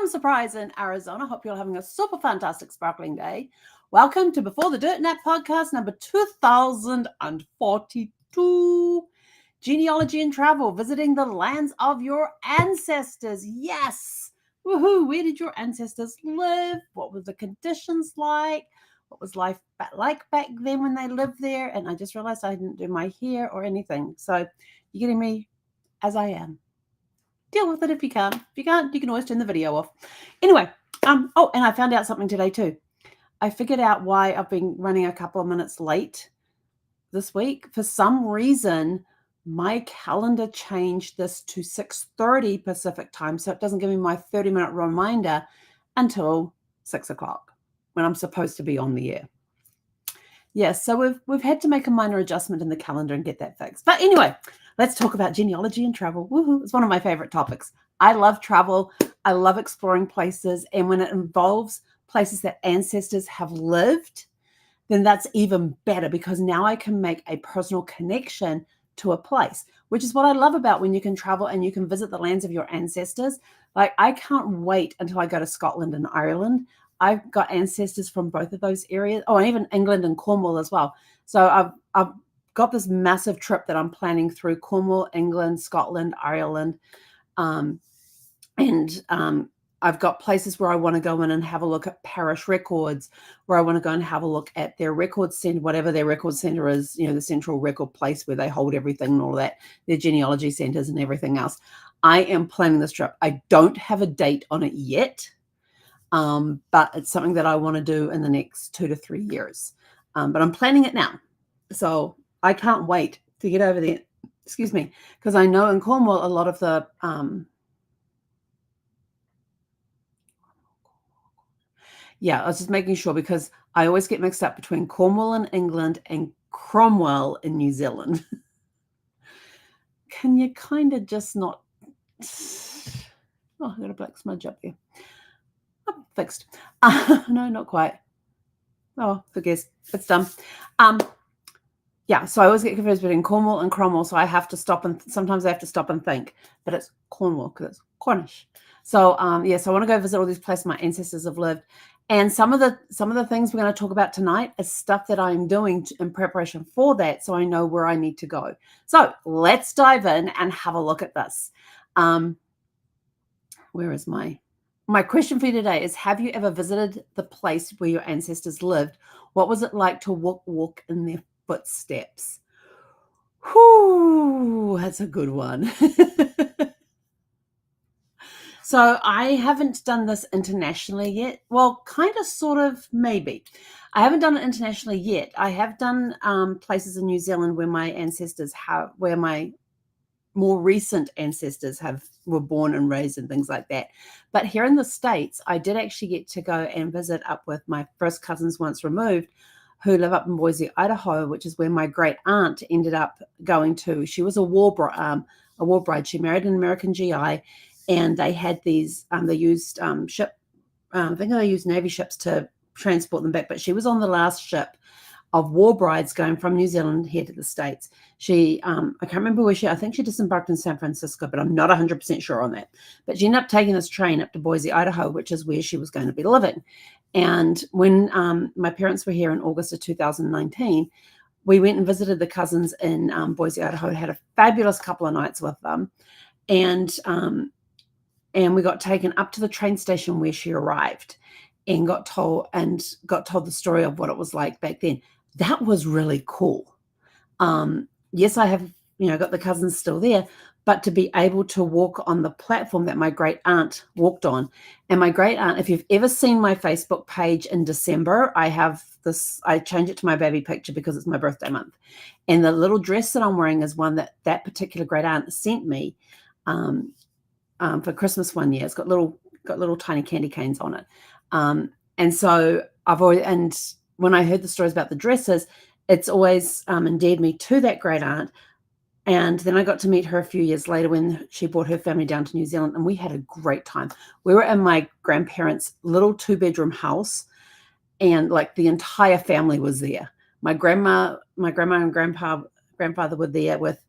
from Surprise in Arizona. Hope you're having a super fantastic, sparkling day. Welcome to Before the Dirt Nap podcast number 2042. Genealogy and travel, visiting the lands of your ancestors. Yes. Woohoo. Where did your ancestors live? What were the conditions like? What was life like back then when they lived there? And I just realized I didn't do my hair or anything. So you're getting me as I am. Deal with it if you can. If you can't, you can always turn the video off. Anyway, oh, and I found out something today too. I figured out why I've been running a couple of minutes late this week. For some reason, my calendar changed this to 6:30 Pacific time, so it doesn't give me my 30-minute reminder until 6 o'clock when I'm supposed to be on the air. Yes, so we've had to make a minor adjustment in the calendar and get that fixed. But anyway, let's talk about genealogy and travel. Woohoo! It's one of my favorite topics. I love travel. I love exploring places. And when it involves places that ancestors have lived, then that's even better because now I can make a personal connection to a place, which is what I love about when you can travel and you can visit the lands of your ancestors. Like, I can't wait until I go to Scotland and Ireland. I've got ancestors from both of those areas. Oh, and even England and Cornwall as well. So I've got this massive trip that I'm planning through Cornwall, England, Scotland, Ireland. I've got places where I want to go in and have a look at parish records, where I want to go and have a look at their record center, whatever their record center is, the central record place where they hold everything and all that, their genealogy centers and everything else. I am planning this trip. I don't have a date on it yet. But it's something that I want to do in the next 2 to 3 years. But I'm planning it now. So I can't wait to get over there. Excuse me. Because I know in Cornwall, a lot of the, I was just making sure because I always get mixed up between Cornwall in England and Cromwell in New Zealand. Can you kind of just not, I got a black smudge up there. Oh, fixed. No, not quite. Oh, who cares? It's done. So I always get confused between Cornwall and Cromwell, so I have to stop and sometimes I have to stop and think, but it's Cornwall because it's Cornish. So so I want to go visit all these places my ancestors have lived, and some of the things we're going to talk about tonight is stuff that I'm doing in preparation for that, so I know where I need to go. So let's dive in and have a look at this. Where is my question for you today is, have you ever visited the place where your ancestors lived? What was it like to walk in their footsteps? Whew, that's a good one. So I haven't done this internationally yet. Well, kind of, sort of, maybe. I haven't done it internationally yet. I have done places in New Zealand where my more recent ancestors were born and raised and things like that. But here in the States, I did actually get to go and visit up with my first cousins once removed, who live up in Boise, Idaho, which is where my great aunt ended up going to. She was a war bride. She married an American GI, and they had these. They used I think they used Navy ships to transport them back. But she was on the last ship of war brides going from New Zealand here to the States. She, I can't remember where I think she disembarked in San Francisco, but I'm not 100% sure on that. But she ended up taking this train up to Boise, Idaho, which is where she was going to be living. And when my parents were here in August of 2019, we went and visited the cousins in Boise, Idaho, had a fabulous couple of nights with them. And we got taken up to the train station where she arrived and got told the story of what it was like back then. That was really cool. Yes, I have, got the cousins still there, but to be able to walk on the platform that my great aunt walked on. And my great aunt, if you've ever seen my Facebook page in December, I change it to my baby picture because it's my birthday month. And the little dress that I'm wearing is one that particular great aunt sent me for Christmas one year. It's got little tiny candy canes on it. And so when I heard the stories about the dresses, it's always endeared me to that great aunt. And then I got to meet her a few years later when she brought her family down to New Zealand, and we had a great time. We were in my grandparents' little 2-bedroom house, and like the entire family was there. My grandma and grandfather were there with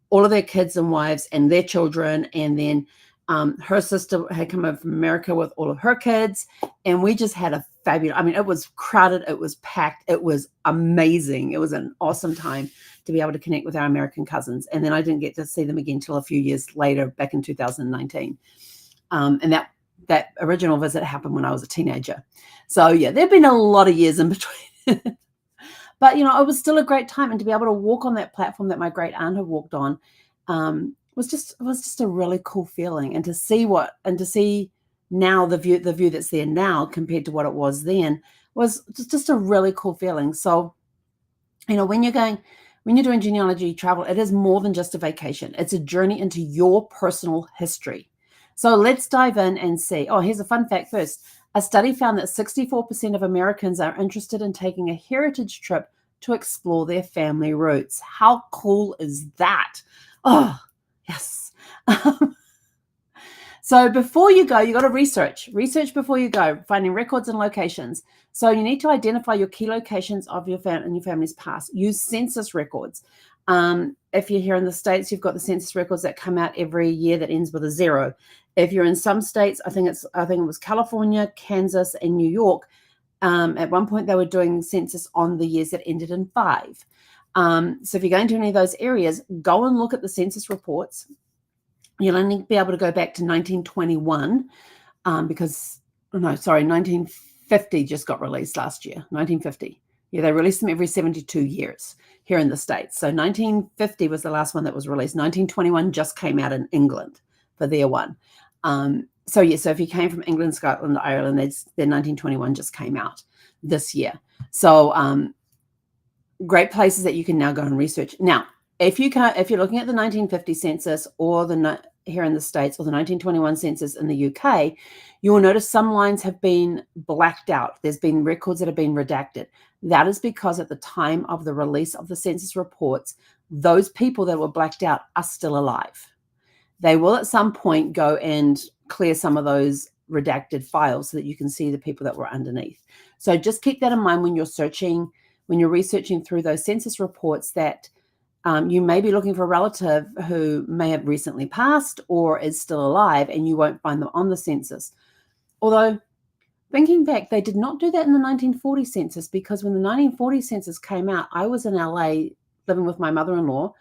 all of their kids and wives and their children, and then Her sister had come over from America with all of her kids, and we just had a fabulous, I mean, it was crowded, it was packed, it was amazing. It was an awesome time to be able to connect with our American cousins. And then I didn't get to see them again till a few years later, back in 2019. And that original visit happened when I was a teenager. So yeah, there've been a lot of years in between. But, you know, it was still a great time. And to be able to walk on that platform that my great aunt had walked on was just a really cool feeling. And to see now the view that's there now compared to what it was then was just a really cool feeling. So, you know, when you're doing genealogy travel, it is more than just a vacation. It's a journey into your personal history. So let's dive in and see. Oh, here's a fun fact first. A study found that 64% of Americans are interested in taking a heritage trip to explore their family roots. How cool is that? Oh, yes. So before you go, you got to research before you go, finding records and locations. So you need to identify your key locations of your family and your family's past. Use census records. If you're here in the States, you've got the census records that come out every year that ends with a 0. If you're in some states, I think it was California, Kansas, and New York. At one point, they were doing census on the years that ended in 5. So if you're going to any of those areas, go and look at the census reports. You'll only be able to go back to 1921 1950 just got released last year, 1950. Yeah, they release them every 72 years here in the States. So 1950 was the last one that was released. 1921 just came out in England for their one. So if you came from England, Scotland, Ireland, then 1921 just came out this year. So great places that you can now go and research. Now, if you're looking at the 1950 census or here in the States or the 1921 census in the UK, you will notice some lines have been blacked out. There's been records that have been redacted. That is because at the time of the release of the census reports, those people that were blacked out are still alive. They will at some point go and clear some of those redacted files so that you can see the people that were underneath. So just keep that in mind when you're researching through those census reports, that you may be looking for a relative who may have recently passed or is still alive, and you won't find them on the census. Although, thinking back, they did not do that in the 1940 census, because when the 1940 census came out, I was in LA living with my mother-in-law,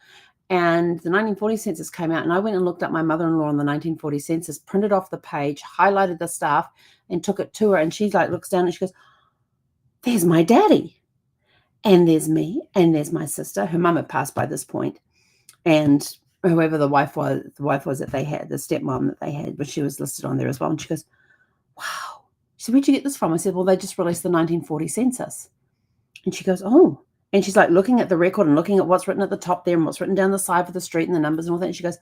and the 1940 census came out, and I went and looked up my mother-in-law on the 1940 census, printed off the page, highlighted the stuff, and took it to her, and she looks down and she goes, "There's my daddy. And there's me, and there's my sister." Her mum had passed by this point, and whoever the wife was that they had, the stepmom that they had, but she was listed on there as well. And she goes, "Wow." She said, "Where'd you get this from?" I said, "Well, they just released the 1940 census." And she goes, "Oh." And she's like looking at the record and looking at what's written at the top there and what's written down the side of the street and the numbers and all that. And she goes,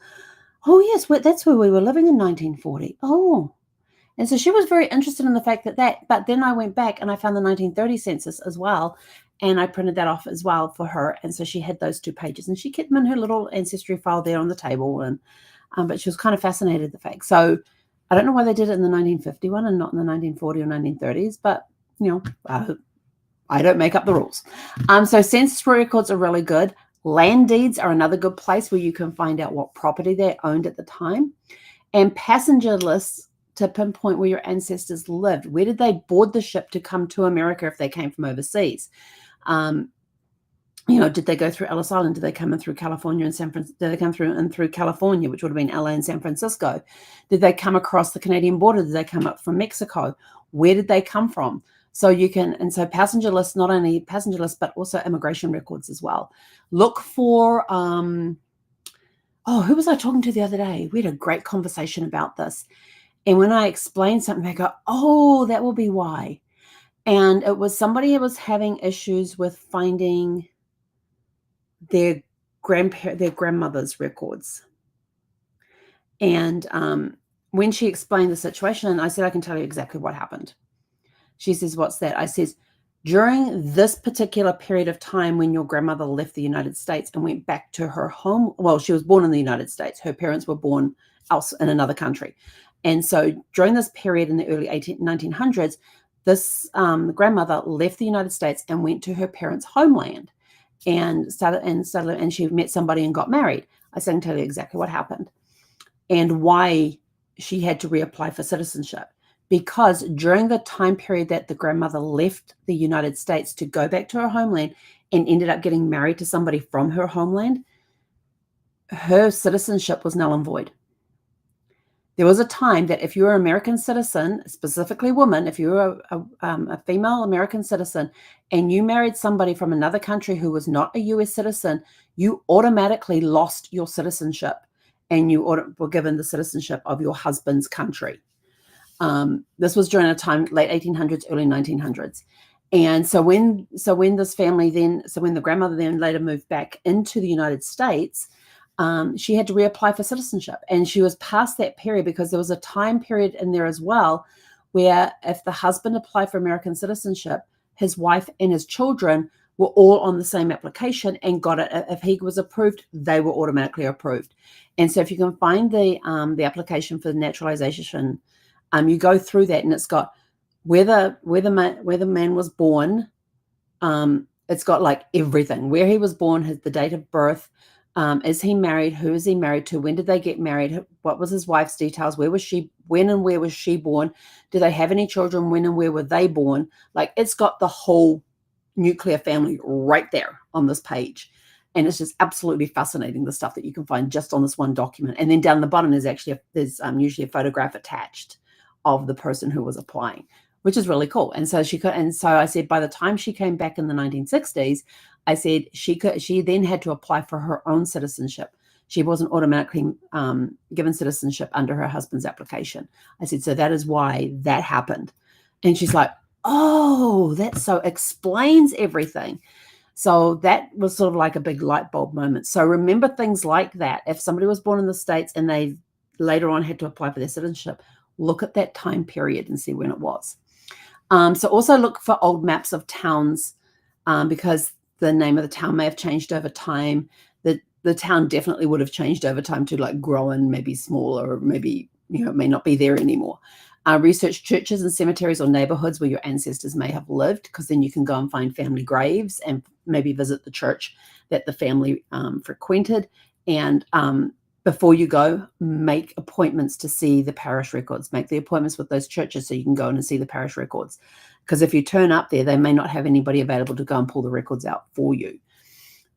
"Oh, yes, that's where we were living in 1940. Oh." And so she was very interested in the fact but then I went back and I found the 1930 census as well. And I printed that off as well for her. And so she had those 2 pages, and she kept them in her little ancestry file there on the table. And but she was kind of fascinated with the fact. So I don't know why they did it in the 1951 and not in the 1940 or 1930s, but I don't make up the rules. So census records are really good. Land deeds are another good place where you can find out what property they owned at the time. And passenger lists to pinpoint where your ancestors lived. Where did they board the ship to come to America if they came from overseas? Did they go through Ellis Island? Did they come in through California and San Francisco? Did they come through California, which would have been LA and San Francisco? Did they come across the Canadian border? Did they come up from Mexico? Where did they come from? So passenger lists, not only passenger lists, but also immigration records as well. Look for, who was I talking to the other day? We had a great conversation about this. And when I explained something, they go, "Oh, that will be why." And it was somebody who was having issues with finding their grandmother's records. And when she explained the situation, I said, "I can tell you exactly what happened." She says, "What's that?" I says, "During this particular period of time when your grandmother left the United States and went back to her home," well, she was born in the United States. Her parents were born else in another country. And so during this period in the early 1900s, this grandmother left the United States and went to her parents' homeland and she met somebody and got married. I said, "I can tell you exactly what happened and why she had to reapply for citizenship, because during the time period that the grandmother left the United States to go back to her homeland and ended up getting married to somebody from her homeland, her citizenship was null and void. There was a time that if you were an American citizen, specifically woman, if you were a female American citizen and you married somebody from another country who was not a US citizen, you automatically lost your citizenship and you were given the citizenship of your husband's country. This was during a time, late 1800s, early 1900s. And so when the grandmother then later moved back into the United States, she had to reapply for citizenship, and she was past that period because there was a time period in there as well where if the husband applied for American citizenship, his wife and his children were all on the same application and got it. If he was approved, they were automatically approved. And so if you can find the application for naturalization, you go through that, and it's got where the man was born. It's got like everything, where he was born, the date of birth. Is he married? Who is he married to? When did they get married? What was his wife's details? When and where was she born? Do they have any children? When and where were they born? Like, it's got the whole nuclear family right there on this page. And it's just absolutely fascinating, the stuff that you can find just on this one document. And then down the bottom there's usually a photograph attached of the person who was applying, which is really cool. And so I said, by the time she came back in the 1960s, I said she then had to apply for her own citizenship. She wasn't automatically given citizenship under her husband's application. I said, so that is why that happened. And she's like, oh, that so explains everything. So that was sort of like a big light bulb moment. So remember things like that. If somebody was born in the States and they later on had to apply for their citizenship, look at that time period and see when it was. So also look for old maps of towns, because the name of the town may have changed over time. The town definitely would have changed over time to like grown, maybe smaller, or maybe, it may not be there anymore. Research churches and cemeteries or neighborhoods where your ancestors may have lived, because then you can go and find family graves and maybe visit the church that the family frequented. And before you go, make appointments to see the parish records. Make the appointments with those churches so you can go in and see the parish records. Because if you turn up there, they may not have anybody available to go and pull the records out for you.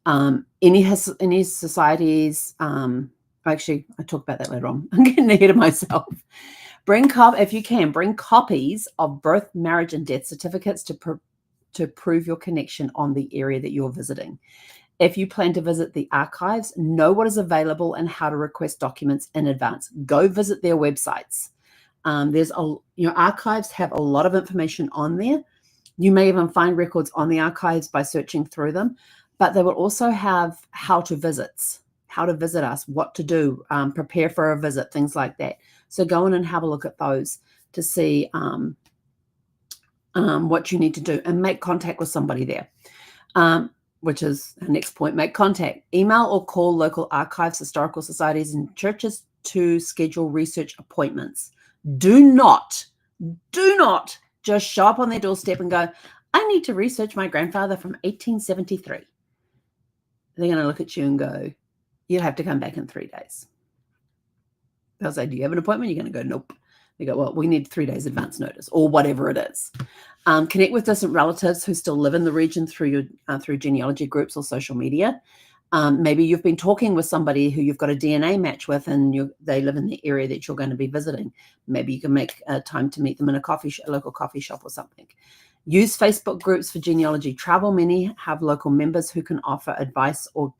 Any societies, actually, I talk about that later on. I'm getting ahead of myself. If you can, bring copies of birth, marriage, and death certificates to prove your connection on the area that you're visiting. If you plan to visit the archives, know what is available and how to request documents in advance. Go visit their websites. Archives have a lot of information on there. You may even find records on the archives by searching through them, but they will also have how to visit us, what to do, prepare for a visit, things like that. So go in and have a look at those to see what you need to do, and make contact with somebody there. Which is our next point, make contact. Email or call local archives, historical societies, and churches to schedule research appointments. Do not just show up on their doorstep and go, I need to research my grandfather from 1873. They're going to look at you and go, you'll have to come back in 3 days. They'll say, do you have an appointment? You're going to go, nope. They go, well, we need 3 days advance notice, or whatever it is. Connect with distant relatives who still live in the region through genealogy groups or social media. Maybe you've been talking with somebody who you've got a DNA match with, and they live in the area that you're going to be visiting. Maybe you can make time to meet them in a local coffee shop or something. Use Facebook groups for genealogy travel. Many have local members who can offer advice or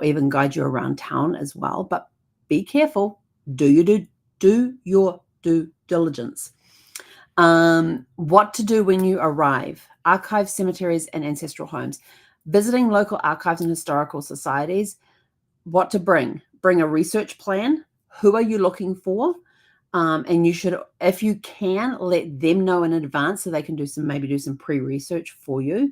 even guide you around town as well. But be careful. Do your due diligence. What to do when you arrive. Archives, cemeteries, and ancestral homes. Visiting local archives and historical societies. What to bring. Bring a research plan. Who are you looking for? And you should, if you can, let them know in advance so they can do some pre-research for you.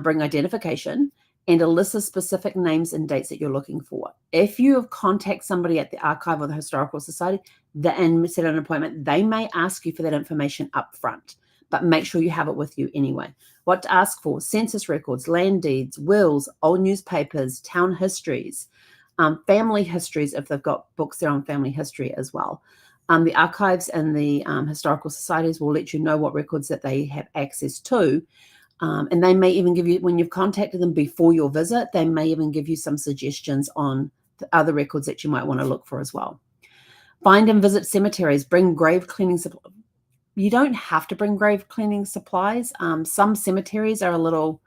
Bring identification and a list of specific names and dates that you're looking for. If you contact somebody at the archive or the historical society and set an appointment, they may ask you for that information up front, but make sure you have it with you anyway. What to ask for: census records, land deeds, wills, old newspapers, town histories, family histories, if they've got books there on family history as well. The archives and the historical societies will let you know what records that they have access to. And they may even give you, when you've contacted them before your visit, they may even give you some suggestions on the other records that you might want to look for as well. Find and visit cemeteries. Bring grave cleaning supplies. You don't have to bring grave cleaning supplies. Some cemeteries are a little,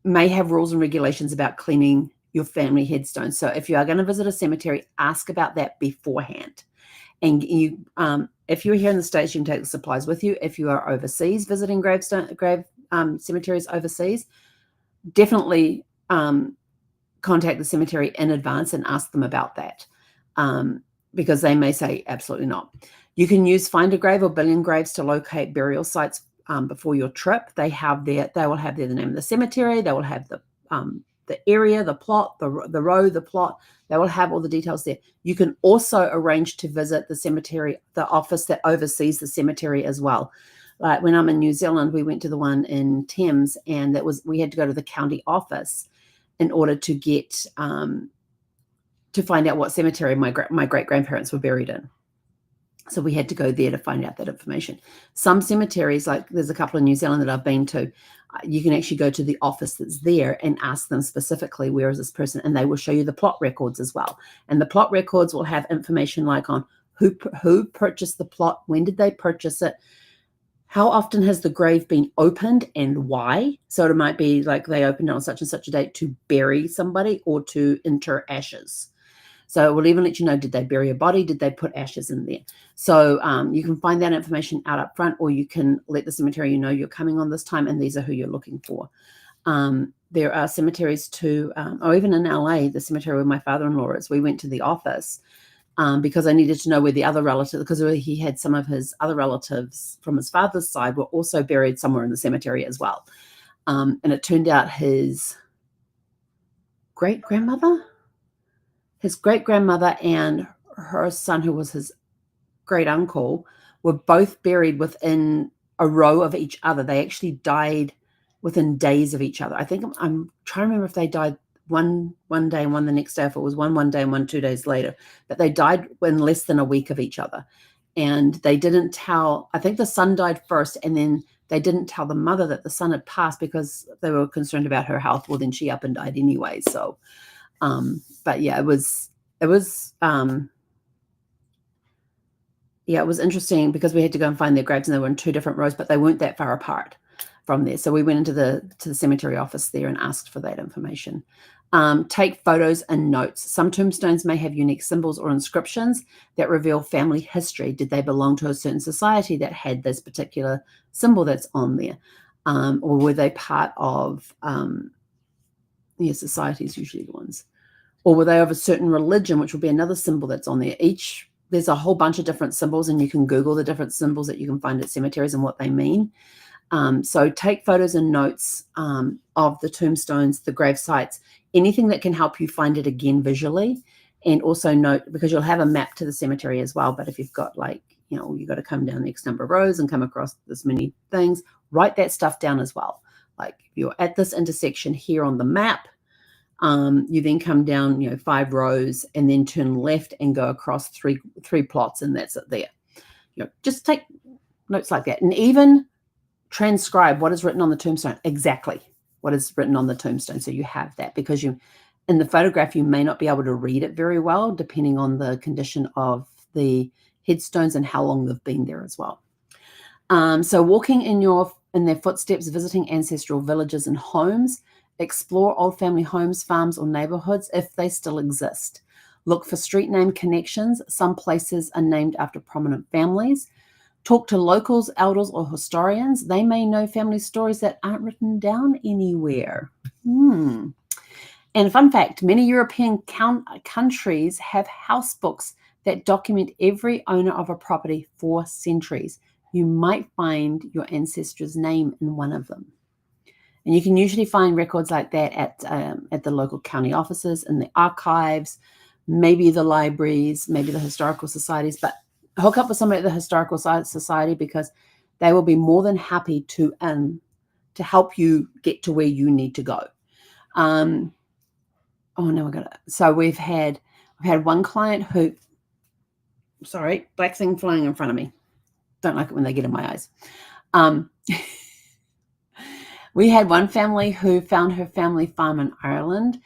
may have rules and regulations about cleaning your family headstones. So if you are going to visit a cemetery, ask about that beforehand. And you, if you're here in the States, you can take the supplies with you. If you are overseas visiting cemeteries overseas, definitely contact the cemetery in advance and ask them about that, because they may say absolutely not. You can use Find a Grave or Billion Graves to locate burial sites before your trip. They will have there the name of the cemetery. They will have the area, the plot, the row, the plot. They will have all the details there. You can also arrange to visit the cemetery, the office that oversees the cemetery as well. Like when I'm in New Zealand, we went to the one in Thames, and we had to go to the county office in order to get to find out what cemetery my great-grandparents were buried in. So we had to go there to find out that information. Some cemeteries, like there's a couple in New Zealand that I've been to, you can actually go to the office that's there and ask them specifically, where is this person? And they will show you the plot records as well. And the plot records will have information like on who purchased the plot, when did they purchase it, how often has the grave been opened and why? So it might be like they opened it on such and such a date to bury somebody or to inter ashes. So it will even let you know, did they bury a body? Did they put ashes in there? So you can find that information out up front, or you can let the cemetery know you're coming on this time and these are who you're looking for. There are cemeteries too, or even in LA, the cemetery where my father-in-law is, we went to the office because I needed to know where the other relative, because he had some of his other relatives from his father's side were also buried somewhere in the cemetery as well. And it turned out his great-grandmother and her son, who was his great uncle, were both buried within a row of each other. They actually died within days of each other. I think I'm trying to remember if they died one day and one the next day, if it was one day and one 2 days later, but they died in less than a week of each other. And they didn't tell, I think the son died first, and then they didn't tell the mother that the son had passed because they were concerned about her health. Well, then she up and died anyway. So, but yeah, it was interesting because we had to go and find their graves, and they were in two different rows, but they weren't that far apart from there. So we went into the cemetery office there and asked for that information. Take photos and notes. Some tombstones may have unique symbols or inscriptions that reveal family history. Did they belong to a certain society that had this particular symbol that's on there? Or were they part of societies, usually the ones? Or were they of a certain religion, which will be another symbol that's on there? There's a whole bunch of different symbols, and you can Google the different symbols that you can find at cemeteries and what they mean. So take photos and notes of the tombstones, the grave sites, anything that can help you find it again visually. And also note, because you'll have a map to the cemetery as well, but if you've got you've got to come down the X number of rows and come across this many things, write that stuff down as well. Like if you're at this intersection here on the map, you then come down 5 rows and then turn left and go across three plots, and that's it there. Just take notes like that, and even transcribe what is written on the tombstone, exactly what is written on the tombstone, so you have that, because in the photograph you may not be able to read it very well depending on the condition of the headstones and how long they've been there as well. So walking in their footsteps, visiting ancestral villages and homes. Explore old family homes, farms, or neighborhoods if they still exist. Look for street name connections. Some places are named after prominent families. Talk to locals, elders, or historians. They may know family stories that aren't written down anywhere. And fun fact, many European countries have house books that document every owner of a property for centuries. You might find your ancestor's name in one of them. And you can usually find records like that at the local county offices, in the archives, maybe the libraries, maybe the historical societies. But hook up with somebody at the historical society, because they will be more than happy to help you get to where you need to go. Oh no, so we've had one client who, sorry, black thing flying in front of me. Don't like it when they get in my eyes. We had one family who found her family farm in Ireland.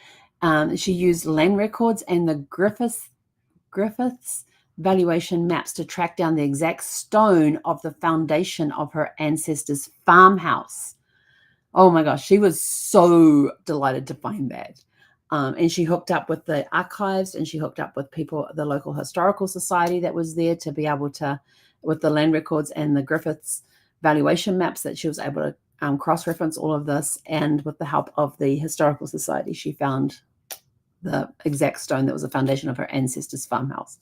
She used land records and the Griffiths valuation maps to track down the exact stone of the foundation of her ancestors' farmhouse. Oh my gosh, she was so delighted to find that. And she hooked up with the archives, and she hooked up with people, the local historical society that was there, to be able to, with the land records and the Griffiths valuation maps, that she was able to cross-reference all of this. And with the help of the historical society, she found the exact stone that was the foundation of her ancestors' farmhouse.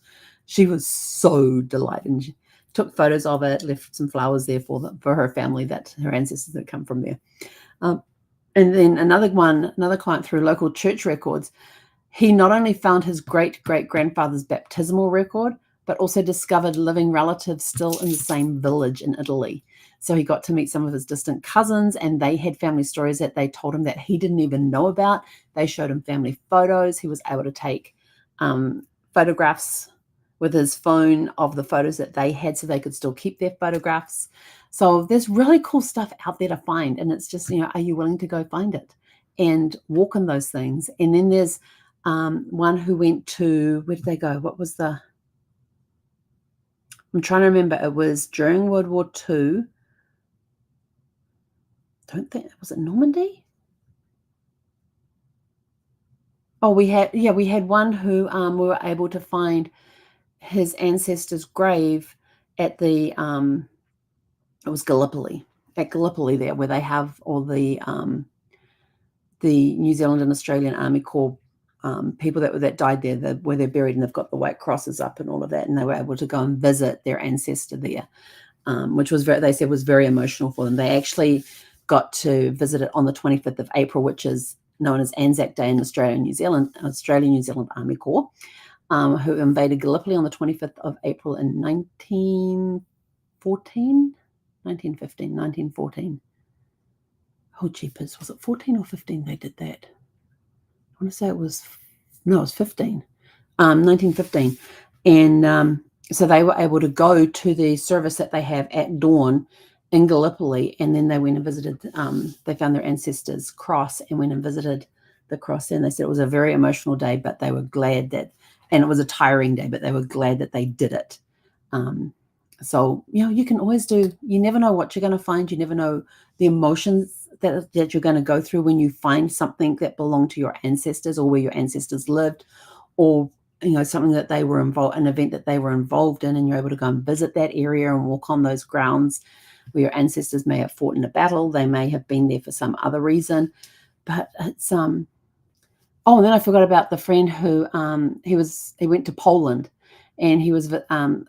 She was so delighted, and she took photos of it, left some flowers there for her family, that her ancestors had come from there. And then another client, through local church records, he not only found his great-great-grandfather's baptismal record, but also discovered living relatives still in the same village in Italy. So he got to meet some of his distant cousins, and they had family stories that they told him that he didn't even know about. They showed him family photos. He was able to take photographs with his phone of the photos that they had, so they could still keep their photographs. So there's really cool stuff out there to find. And it's just, are you willing to go find it and walk in those things? And then there's one who went to, where did they go? I'm trying to remember. It was during World War II. Was it Normandy? Oh, we had one who we were able to find his ancestor's grave at the, it was Gallipoli, at Gallipoli there, where they have all the New Zealand and Australian Army Corps people that died there, where they're buried, and they've got the white crosses up and all of that, and they were able to go and visit their ancestor there, which was they said was very emotional for them. They actually got to visit it on the 25th of April, which is known as Anzac Day in Australia, New Zealand Army Corps, who invaded Gallipoli on the 25th of April in 1914. Oh, jeepers. Was it 14 or 15 they did that? I want to say it was 15. 1915. And so they were able to go to the service that they have at dawn in Gallipoli, and then they went and visited, they found their ancestors' cross and went and visited the cross. And they said it was a very emotional day, but they were glad that, and it was a tiring day, but they were glad that they did it. So, you can always you never know what you're going to find. You never know the emotions that you're going to go through when you find something that belonged to your ancestors, or where your ancestors lived, or, something that they were involved, an event that they were involved in, and you're able to go and visit that area and walk on those grounds where your ancestors may have fought in a battle. They may have been there for some other reason, but it's, oh, and then I forgot about the friend who, he went to Poland, and he was, found,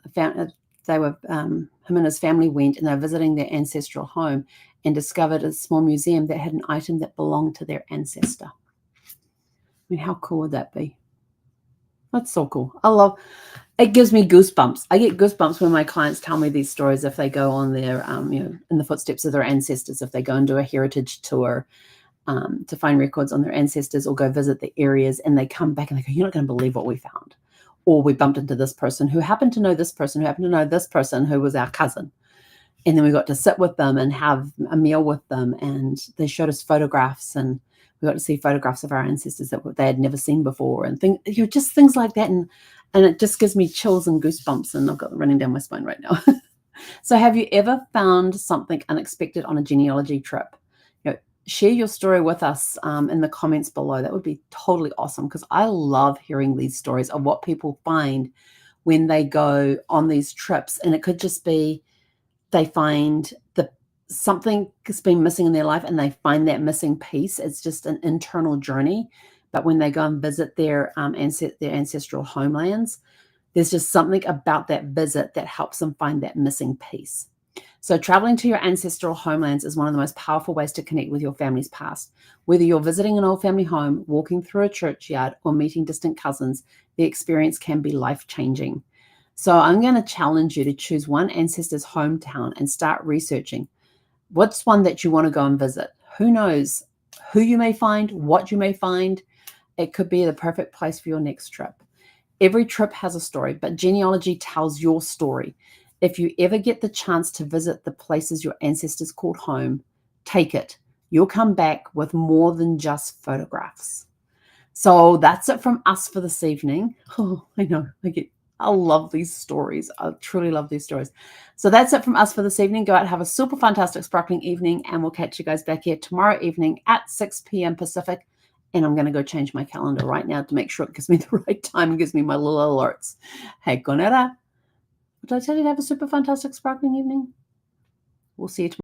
they were, him and his family went, and they were visiting their ancestral home, and discovered a small museum that had an item that belonged to their ancestor. I mean, how cool would that be? That's so cool. It gives me goosebumps. I get goosebumps when my clients tell me these stories, if they go on their, in the footsteps of their ancestors, if they go and do a heritage tour to find records on their ancestors, or go visit the areas, and they come back and they go, you're not going to believe what we found. Or we bumped into this person who happened to know this person, who happened to know this person, who was our cousin. And then we got to sit with them and have a meal with them, and they showed us photographs, and we got to see photographs of our ancestors that they had never seen before, and just things like that. And it just gives me chills and goosebumps, and I've got them running down my spine right now. So have you ever found something unexpected on a genealogy trip? Share your story with us in the comments below. That would be totally awesome, because I love hearing these stories of what people find when they go on these trips. And it could just be they find something has been missing in their life, and they find that missing piece. It's just an internal journey. But when they go and visit their ancestral homelands, there's just something about that visit that helps them find that missing piece. So traveling to your ancestral homelands is one of the most powerful ways to connect with your family's past. Whether you're visiting an old family home, walking through a churchyard, or meeting distant cousins, the experience can be life-changing. So I'm going to challenge you to choose one ancestor's hometown and start researching. What's one that you want to go and visit? Who knows who you may find, what you may find. it could be the perfect place for your next trip. Every trip has a story, but genealogy tells your story. If you ever get the chance to visit the places your ancestors called home, take it. You'll come back with more than just photographs. So that's it from us for this evening. Oh, I know. I love these stories. I truly love these stories. So that's it from us for this evening. Go out and have a super fantastic, sparkling evening, and we'll catch you guys back here tomorrow evening at 6 p.m. Pacific. And I'm going to go change my calendar right now to make sure it gives me the right time and gives me my little alerts. Hey, konera. Did I tell you to have a super fantastic, sparkling evening? We'll see you tomorrow.